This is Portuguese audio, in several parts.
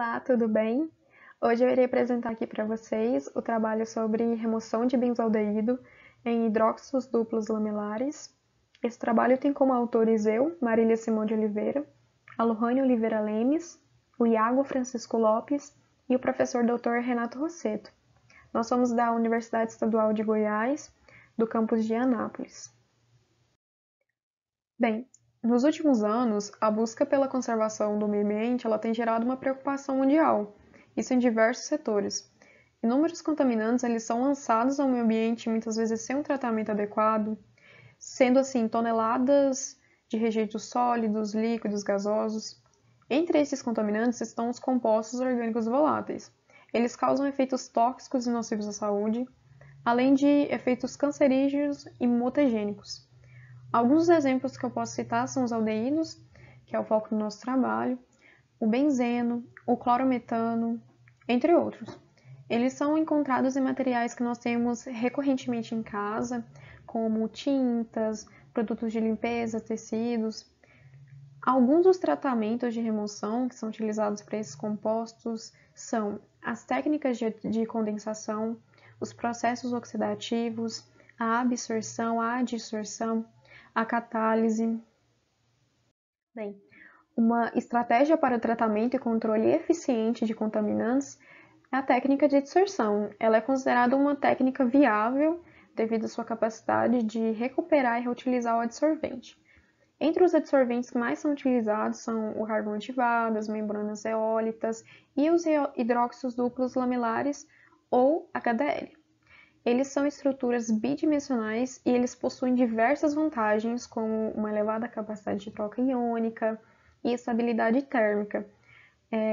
Olá, tudo bem? Hoje eu irei apresentar aqui para vocês o trabalho sobre remoção de benzaldeído em hidróxidos duplos lamelares. Esse trabalho tem como autores eu, Marília Simão de Oliveira, a Lohane Oliveira Lemes, o Iago Francisco Lopes e o professor Dr. Renato Rosseto. Nós somos da Universidade Estadual de Goiás, do campus de Anápolis. Bem, nos últimos anos, a busca pela conservação do meio ambiente ela tem gerado uma preocupação mundial, isso em diversos setores. Inúmeros contaminantes eles são lançados ao meio ambiente muitas vezes sem um tratamento adequado, sendo assim toneladas de rejeitos sólidos, líquidos, gasosos. Entre esses contaminantes estão os compostos orgânicos voláteis. Eles causam efeitos tóxicos e nocivos à saúde, além de efeitos cancerígenos e mutagênicos. Alguns exemplos que eu posso citar são os aldeídos, que é o foco do nosso trabalho, o benzeno, o clorometano, entre outros. Eles são encontrados em materiais que nós temos recorrentemente em casa, como tintas, produtos de limpeza, tecidos. Alguns dos tratamentos de remoção que são utilizados para esses compostos são as técnicas de condensação, os processos oxidativos, a absorção, a adsorção, a catálise. Bem, uma estratégia para o tratamento e controle eficiente de contaminantes é a técnica de dissorção. Ela é considerada uma técnica viável devido à sua capacidade de recuperar e reutilizar o adsorvente. Entre os adsorventes que mais são utilizados são o carvão ativado, as membranas eólitas e os hidróxidos duplos lamelares ou HDL. Eles são estruturas bidimensionais e eles possuem diversas vantagens, como uma elevada capacidade de troca iônica e estabilidade térmica.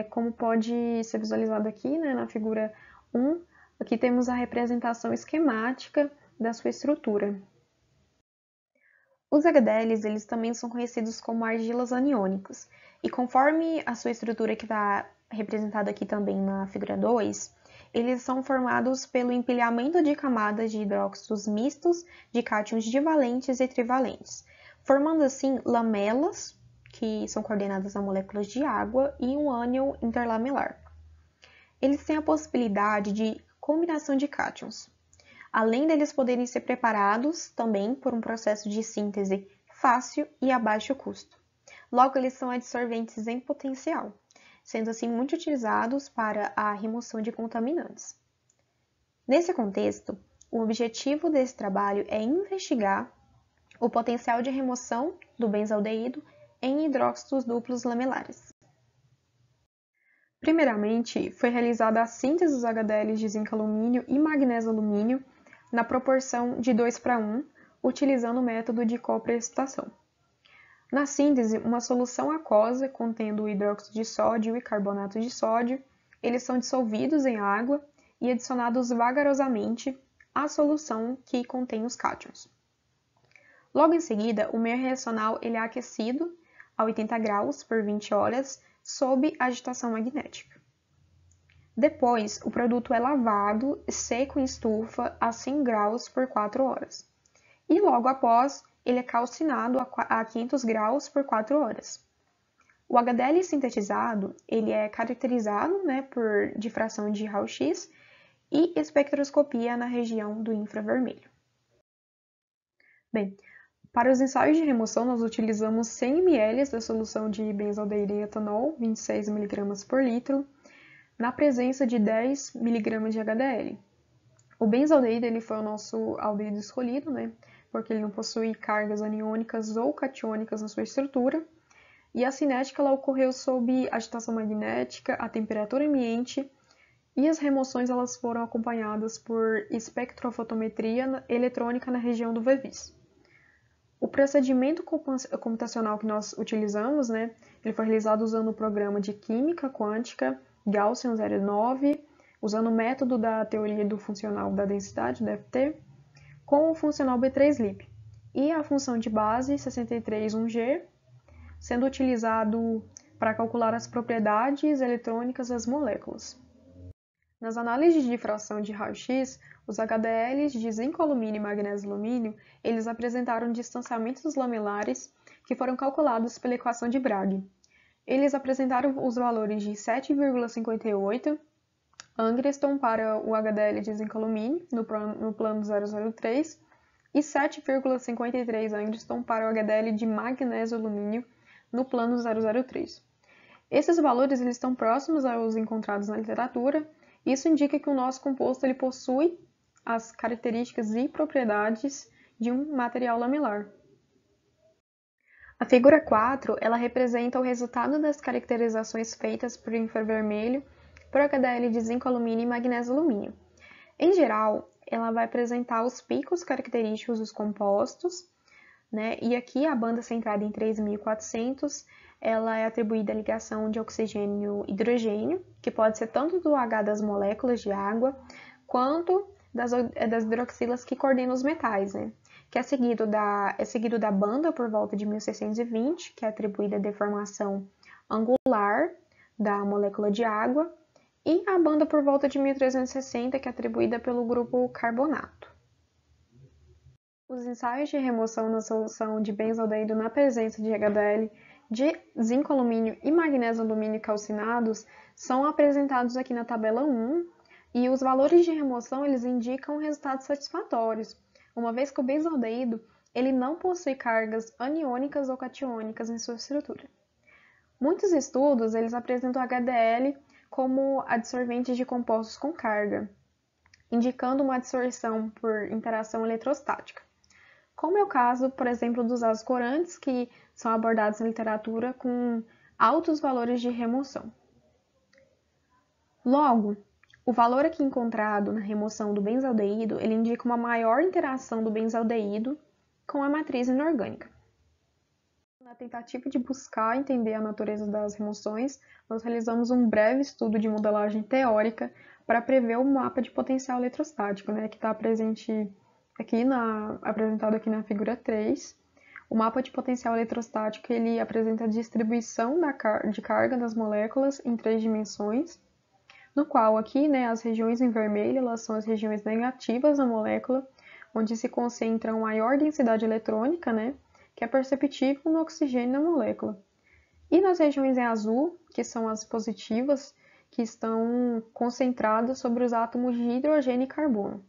Como pode ser visualizado aqui, né, na figura 1, aqui temos a representação esquemática da sua estrutura. Os HDLs eles também são conhecidos como argilas aniônicas, e conforme a sua estrutura que está representada aqui também na figura 2, eles são formados pelo empilhamento de camadas de hidróxidos mistos de cátions divalentes e trivalentes, formando assim lamelas, que são coordenadas a moléculas de água, e um ânion interlamelar. Eles têm a possibilidade de combinação de cátions, além deles poderem ser preparados também por um processo de síntese fácil e a baixo custo. Logo, eles são adsorventes em potencial, sendo assim muito utilizados para a remoção de contaminantes. Nesse contexto, o objetivo desse trabalho é investigar o potencial de remoção do benzaldeído em hidróxidos duplos lamelares. Primeiramente, foi realizada a síntese dos HDLs de zinco alumínio e magnésio alumínio na proporção de 2:1, utilizando o método de coprecipitação. Na síntese, uma solução aquosa contendo o hidróxido de sódio e carbonato de sódio, eles são dissolvidos em água e adicionados vagarosamente à solução que contém os cátions. Logo em seguida, o meio reacional ele é aquecido a 80 graus por 20 horas sob agitação magnética. Depois, o produto é lavado seco em estufa a 100 graus por 4 horas. E logo após, ele é calcinado a 500 graus por 4 horas. O HDL sintetizado ele é caracterizado por difração de raio-x e espectroscopia na região do infravermelho. Bem, para os ensaios de remoção, nós utilizamos 100 ml da solução de benzaldeído em etanol, 26 mg por litro, na presença de 10 mg de HDL. O benzaldeído ele foi o nosso aldeído escolhido, porque ele não possui cargas aniônicas ou catiônicas na sua estrutura, e a cinética ela ocorreu sob agitação magnética, a temperatura ambiente, e as remoções elas foram acompanhadas por espectrofotometria eletrônica na região do VEVIS. O procedimento computacional que nós utilizamos, ele foi realizado usando o programa de química quântica Gaussian 09, usando o método da teoria do funcional da densidade, DFT, com o funcional B3LYP e a função de base 631G, sendo utilizado para calcular as propriedades eletrônicas das moléculas. Nas análises de difração de raio-x, os HDLs de zinco alumínio e magnésio alumínio, eles apresentaram distanciamentos lamelares que foram calculados pela equação de Bragg. Eles apresentaram os valores de 7,58 Angstrom para o HDL de zinco alumínio no plano 003 e 7,53 Angstrom para o HDL de magnésio alumínio no plano 003. Esses valores eles estão próximos aos encontrados na literatura. Isso indica que o nosso composto ele possui as características e propriedades de um material lamelar. A figura 4 ela representa o resultado das caracterizações feitas por infravermelho por HDL de zinco alumínio e magnésio alumínio. Em geral, ela vai apresentar os picos característicos dos compostos, né? E aqui a banda centrada em 3.400, ela é atribuída à ligação de oxigênio-hidrogênio, que pode ser tanto do H das moléculas de água, quanto das hidroxilas que coordenam os metais, né? Que é seguido da banda por volta de 1620, que é atribuída à deformação angular da molécula de água, e a banda por volta de 1360, que é atribuída pelo grupo carbonato. Os ensaios de remoção na solução de benzaldeído na presença de HDL de zinco alumínio e magnésio alumínio calcinados são apresentados aqui na tabela 1, e os valores de remoção eles indicam resultados satisfatórios, uma vez que o benzaldeído ele não possui cargas aniônicas ou catiônicas em sua estrutura. Muitos estudos eles apresentam o HDL como adsorvente de compostos com carga, indicando uma adsorção por interação eletrostática, como é o caso, por exemplo, dos ácidos corantes, que são abordados na literatura com altos valores de remoção. Logo, o valor aqui encontrado na remoção do benzaldeído, ele indica uma maior interação do benzaldeído com a matriz inorgânica. Na tentativa de buscar entender a natureza das remoções, nós realizamos um breve estudo de modelagem teórica para prever o mapa de potencial eletrostático, né, que está presente apresentado aqui na figura 3. O mapa de potencial eletrostático ele apresenta a distribuição de carga das moléculas em 3 dimensões, no qual aqui, né, as regiões em vermelho elas são as regiões negativas da molécula, onde se concentra uma maior densidade eletrônica, né, que é perceptível no oxigênio na molécula. E nas regiões em azul, que são as positivas, que estão concentradas sobre os átomos de hidrogênio e carbono.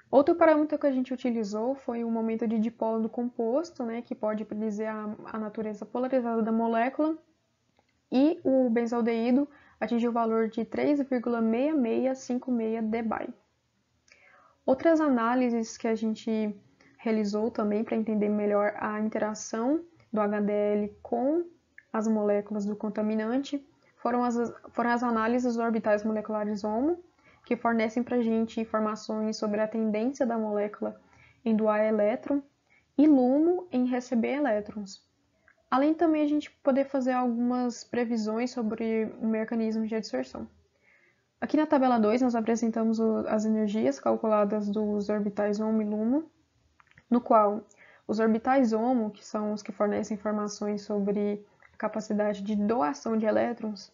Outro parâmetro que a gente utilizou foi o momento de dipolo do composto, né, que pode predizer a natureza polarizada da molécula, e o benzaldeído atingiu o valor de 3,6656 dBi. Outras análises que a gente realizou também para entender melhor a interação do HDL com as moléculas do contaminante foram as análises dos orbitais moleculares HOMO, que fornecem para a gente informações sobre a tendência da molécula em doar elétron, e LUMO em receber elétrons. Além também a gente poder fazer algumas previsões sobre o mecanismo de adsorção. Aqui na tabela 2 nós apresentamos as energias calculadas dos orbitais HOMO e LUMO, no qual os orbitais HOMO, que são os que fornecem informações sobre a capacidade de doação de elétrons,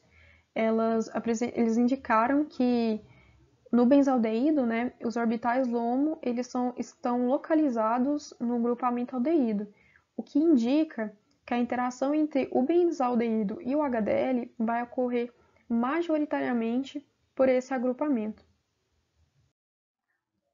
eles indicaram que no benzaldeído, né, os orbitais LUMO estão localizados no grupamento aldeído, o que indica que a interação entre o benzaldeído e o HDL vai ocorrer majoritariamente por esse agrupamento.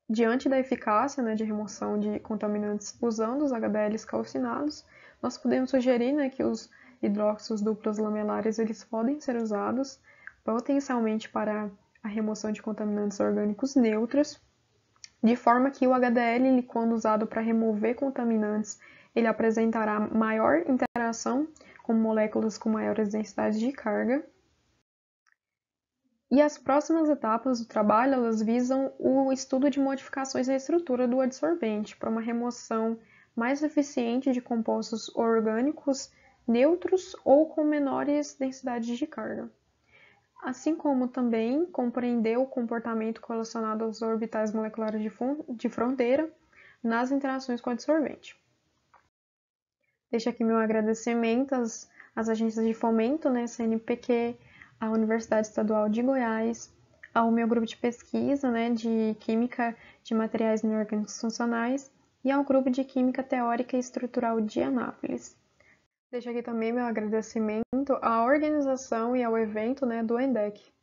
Diante da eficácia, né, de remoção de contaminantes usando os HDLs calcinados, nós podemos sugerir, né, que os hidróxidos duplos lamelares eles podem ser usados potencialmente para a remoção de contaminantes orgânicos neutros, de forma que o HDL, quando usado para remover contaminantes, ele apresentará maior interação com moléculas com maiores densidades de carga. E as próximas etapas do trabalho, elas visam o estudo de modificações na estrutura do adsorvente para uma remoção mais eficiente de compostos orgânicos neutros ou com menores densidades de carga. Assim como também compreender o comportamento relacionado aos orbitais moleculares de fronteira nas interações com o adsorvente. Deixo aqui meu agradecimento às agências de fomento, né, CNPq, à Universidade Estadual de Goiás, ao meu grupo de pesquisa, né, de Química de Materiais Inorgânicos Funcionais e ao grupo de Química Teórica e Estrutural de Anápolis. Deixo aqui também meu agradecimento à organização e ao evento, né, do ENDEC.